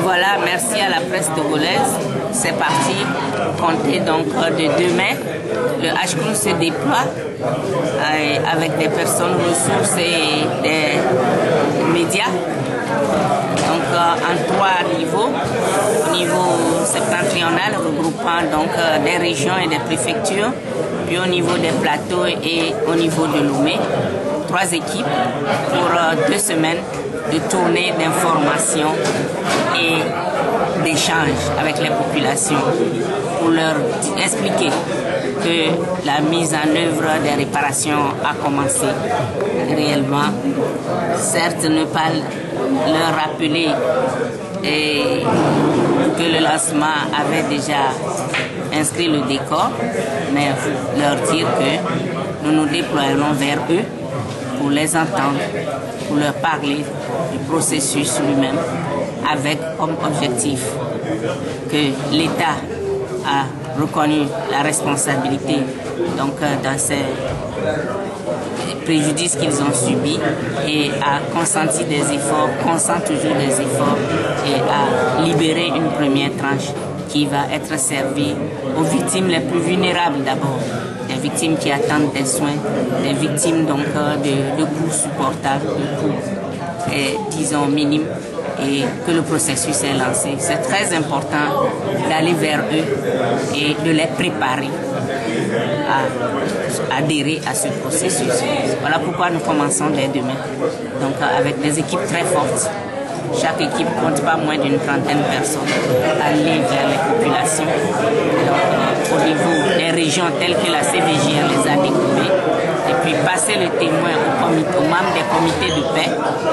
Voilà, merci à la presse togolaise. C'est parti. Comptez donc de demain. Le Ashkroun se déploie avec des personnes ressources et des médias. Donc en 3 niveaux. Au niveau septentrional, regroupant donc des régions et des préfectures. Puis au niveau des plateaux et au niveau de Lomé. 3 équipes pour 2 semaines de tournées d'information et d'échanges avec les populations pour leur expliquer que la mise en œuvre des réparations a commencé réellement. Certes, ne pas leur rappeler que le lancement avait déjà inscrit le décor, mais leur dire que nous nous déployons vers eux pour les entendre, pour leur parler du processus lui-même, avec comme objectif que l'État a reconnu la responsabilité donc, dans ces préjudices qu'ils ont subis et a consenti des efforts, consent toujours des efforts et a libéré une première tranche qui va être servie aux victimes les plus vulnérables d'abord, des victimes qui attendent des soins, des victimes donc de coûts supportables, de coûts disons minimes, et que le processus est lancé. C'est très important d'aller vers eux et de les préparer à adhérer à ce processus. Voilà pourquoi nous commençons dès demain, donc avec des équipes très fortes. Chaque équipe compte pas moins d'une trentaine de personnes aller vers les populations. Donc, au niveau des régions telles que la CVJR les a découpées, et puis passer le témoin aux membres des comités de paix.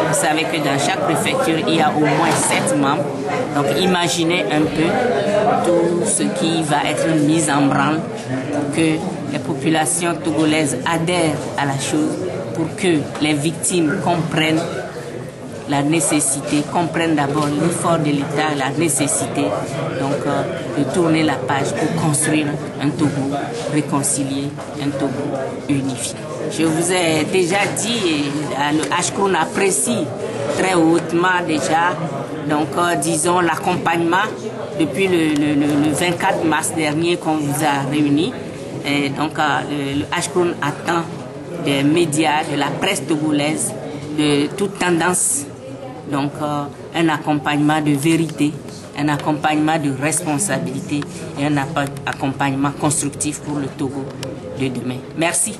Vous savez que dans chaque préfecture, il y a au moins 7 membres. Donc imaginez un peu tout ce qui va être mis en branle pour que les populations togolaises adhèrent à la chose, pour que les victimes comprennent la nécessité, comprennent d'abord l'effort de l'État, la nécessité donc de tourner la page pour construire un Togo réconcilié, un Togo unifié. Je vous ai déjà dit, le Ashkroun apprécie très hautement déjà, donc disons l'accompagnement depuis le 24 mars dernier qu'on vous a réunis. Et donc le Ashkroun attend des médias, de la presse togolaise, de toute tendance. Donc, un accompagnement de vérité, un accompagnement de responsabilité et un accompagnement constructif pour le Togo de demain. Merci.